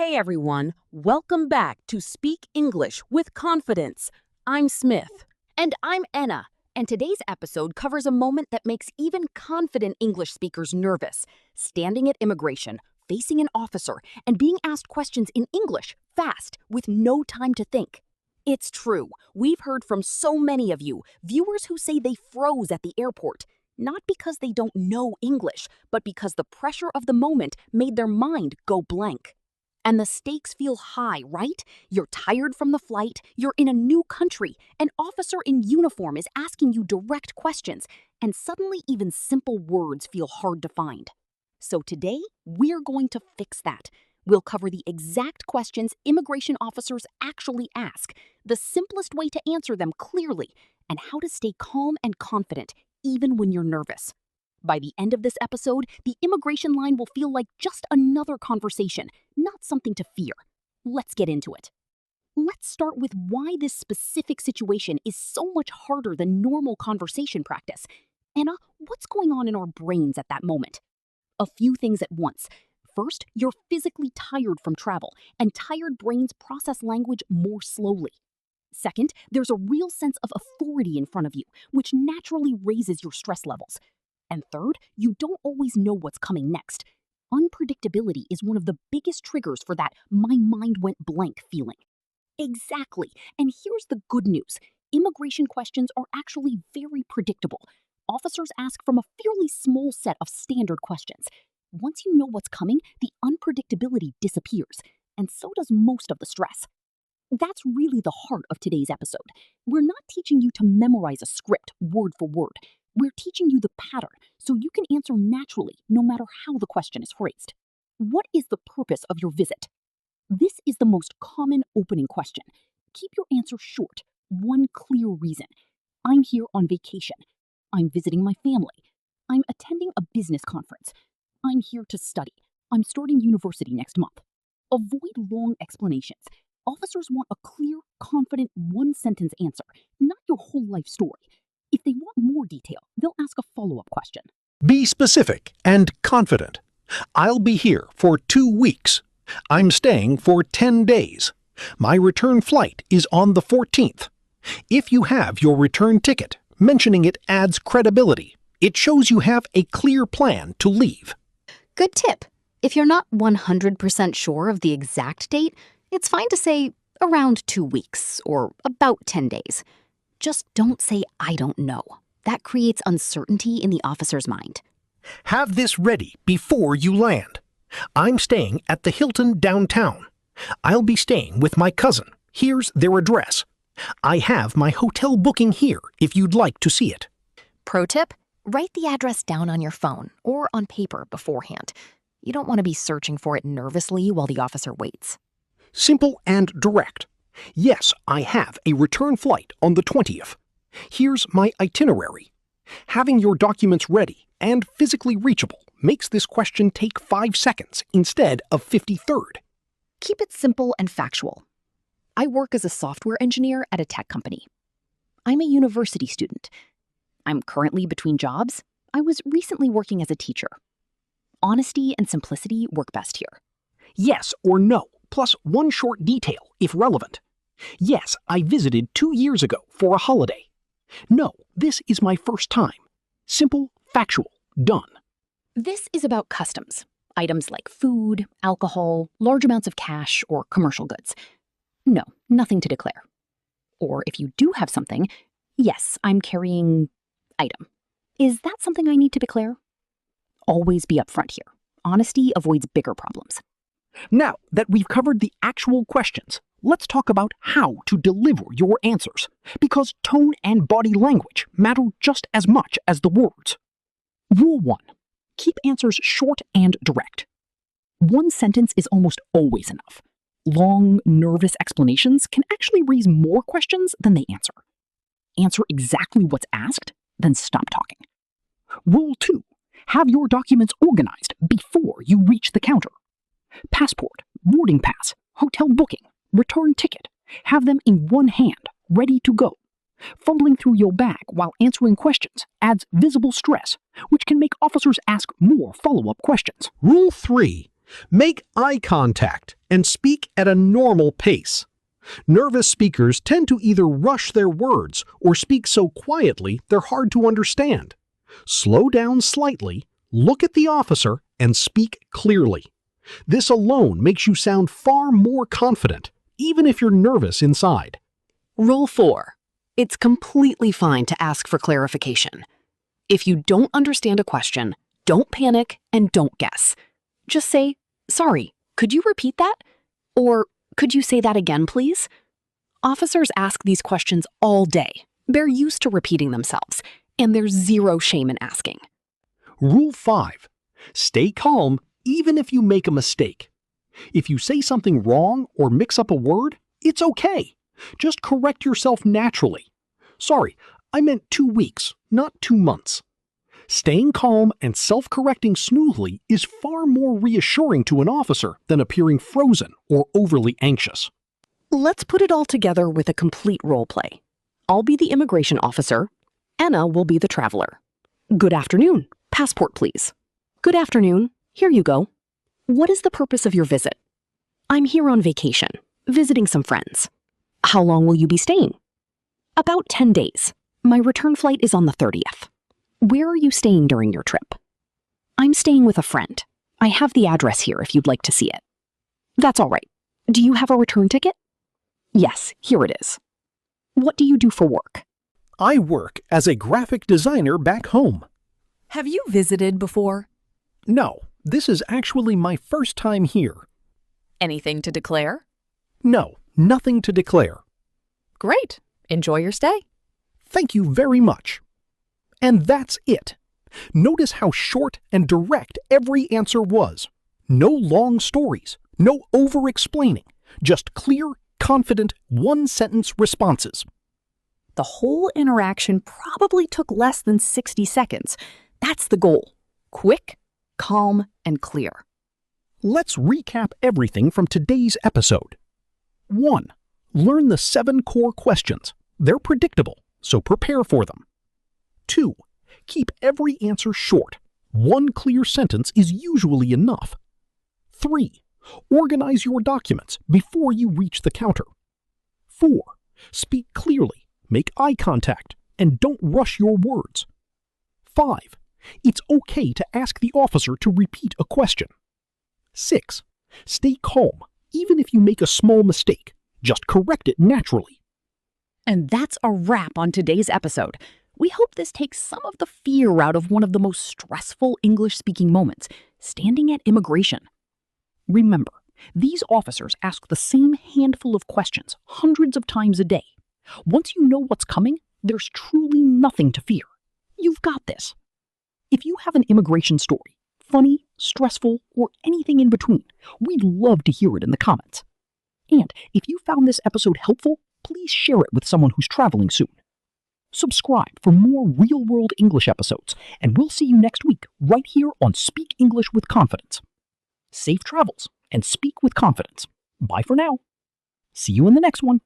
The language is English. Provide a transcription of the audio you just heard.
Hey everyone, welcome back to Speak English with Confidence. I'm Smith. And I'm Enna, and today's episode covers a moment that makes even confident English speakers nervous: standing at immigration, facing an officer, and being asked questions in English fast with no time to think. It's true, we've heard from so many of you, viewers who say they froze at the airport, not because they don't know English, but because the pressure of the moment made their mind go blank. And the stakes feel high, right? You're tired from the flight, you're in a new country, an officer in uniform is asking you direct questions, and suddenly even simple words feel hard to find. So today, we're going to fix that. We'll cover the exact questions immigration officers actually ask, the simplest way to answer them clearly, and how to stay calm and confident even when you're nervous. By the end of this episode, the immigration line will feel like just another conversation, not something to fear. Let's get into it. Let's start with why this specific situation is so much harder than normal conversation practice. Enna, what's going on in our brains at that moment? A few things at once. First, you're physically tired from travel, and tired brains process language more slowly. Second, there's a real sense of authority in front of you, which naturally raises your stress levels. And third, you don't always know what's coming next. Unpredictability is one of the biggest triggers for that "my mind went blank" feeling. Exactly. And here's the good news. Immigration questions are actually very predictable. Officers ask from a fairly small set of standard questions. Once you know what's coming, the unpredictability disappears, and so does most of the stress. That's really the heart of today's episode. We're not teaching you to memorize a script word for word. We're teaching you the pattern so you can answer naturally no matter how the question is phrased. What is the purpose of your visit? This is the most common opening question. Keep your answer short. One clear reason. I'm here on vacation. I'm visiting my family. I'm attending a business conference. I'm here to study. I'm starting university next month. Avoid long explanations. Officers want a clear, confident, one-sentence answer, not your whole life story. If they want more detail, they'll ask a follow-up question. Be specific and confident. I'll be here for 2 weeks. I'm staying for 10 days. My return flight is on the 14th. If you have your return ticket, mentioning it adds credibility. It shows you have a clear plan to leave. Good tip. If you're not 100% sure of the exact date, it's fine to say around 2 weeks or about 10 days. Just don't say "I don't know." That creates uncertainty in the officer's mind. Have this ready before you land. I'm staying at the Hilton downtown. I'll be staying with my cousin. Here's their address. I have my hotel booking here if you'd like to see it. Pro tip: write the address down on your phone or on paper beforehand. You don't want to be searching for it nervously while the officer waits. Simple and direct. Yes, I have a return flight on the 20th. Here's my itinerary. Having your documents ready and physically reachable makes this question take 5 seconds instead of 53rd. Keep it simple and factual. I work as a software engineer at a tech company. I'm a university student. I'm currently between jobs. I was recently working as a teacher. Honesty and simplicity work best here. Yes or no, plus one short detail if relevant. Yes, I visited 2 years ago for a holiday. No, this is my first time. Simple, factual, done. This is about customs. Items like food, alcohol, large amounts of cash, or commercial goods. No, nothing to declare. Or if you do have something, yes, I'm carrying item. Is that something I need to declare? Always be upfront here. Honesty avoids bigger problems. Now that we've covered the actual questions, let's talk about how to deliver your answers, because tone and body language matter just as much as the words. Rule 1. Keep answers short and direct. One sentence is almost always enough. Long, nervous explanations can actually raise more questions than they answer. Answer exactly what's asked, then stop talking. Rule 2. Have your documents organized before you reach the counter. Passport, boarding pass, hotel booking, return ticket. Have them in one hand, ready to go. Fumbling through your bag while answering questions adds visible stress, which can make officers ask more follow-up questions. Rule 3. Make eye contact and speak at a normal pace. Nervous speakers tend to either rush their words or speak so quietly they're hard to understand. Slow down slightly, look at the officer, and speak clearly. This alone makes you sound far more confident, even if you're nervous inside. Rule 4. It's completely fine to ask for clarification. If you don't understand a question, don't panic and don't guess. Just say, "Sorry, could you repeat that?" Or, "Could you say that again, please?" Officers ask these questions all day. They're used to repeating themselves, and there's zero shame in asking. Rule 5. Stay calm even if you make a mistake. If you say something wrong or mix up a word, it's okay. Just correct yourself naturally. "Sorry, I meant 2 weeks, not 2 months." Staying calm and self-correcting smoothly is far more reassuring to an officer than appearing frozen or overly anxious. Let's put it all together with a complete role play. I'll be the immigration officer. Enna will be the traveler. "Good afternoon. Passport, please." "Good afternoon. Here you go." "What is the purpose of your visit?" "I'm here on vacation, visiting some friends." "How long will you be staying?" "About 10 days. My return flight is on the 30th. "Where are you staying during your trip?" "I'm staying with a friend. I have the address here if you'd like to see it." "That's all right. Do you have a return ticket?" "Yes, here it is." "What do you do for work?" I work as a graphic designer back home. "Have you visited before?" No, this is actually my first time here. "Anything to declare?" No, nothing to declare. "Great. Enjoy your stay." Thank you very much. And that's it. Notice how short and direct every answer was. No long stories, no over-explaining, just clear, confident, one-sentence responses. The whole interaction probably took less than 60 seconds. That's the goal. Quick, calm, and clear. Let's recap everything from today's episode. 1. Learn the 7 core questions. They're predictable, so prepare for them. 2. Keep every answer short. One clear sentence is usually enough. 3. Organize your documents before you reach the counter. 4. Speak clearly, make eye contact, and don't rush your words. 5. It's okay to ask the officer to repeat a question. 6. Stay calm, even if you make a small mistake. Just correct it naturally. And that's a wrap on today's episode. We hope this takes some of the fear out of one of the most stressful English-speaking moments, standing at immigration. Remember, these officers ask the same handful of questions hundreds of times a day. Once you know what's coming, there's truly nothing to fear. You've got this. If you have an immigration story, funny, stressful, or anything in between, we'd love to hear it in the comments. And if you found this episode helpful, please share it with someone who's traveling soon. Subscribe for more real-world English episodes, and we'll see you next week right here on Speak English with Confidence. Safe travels, and speak with confidence. Bye for now. See you in the next one.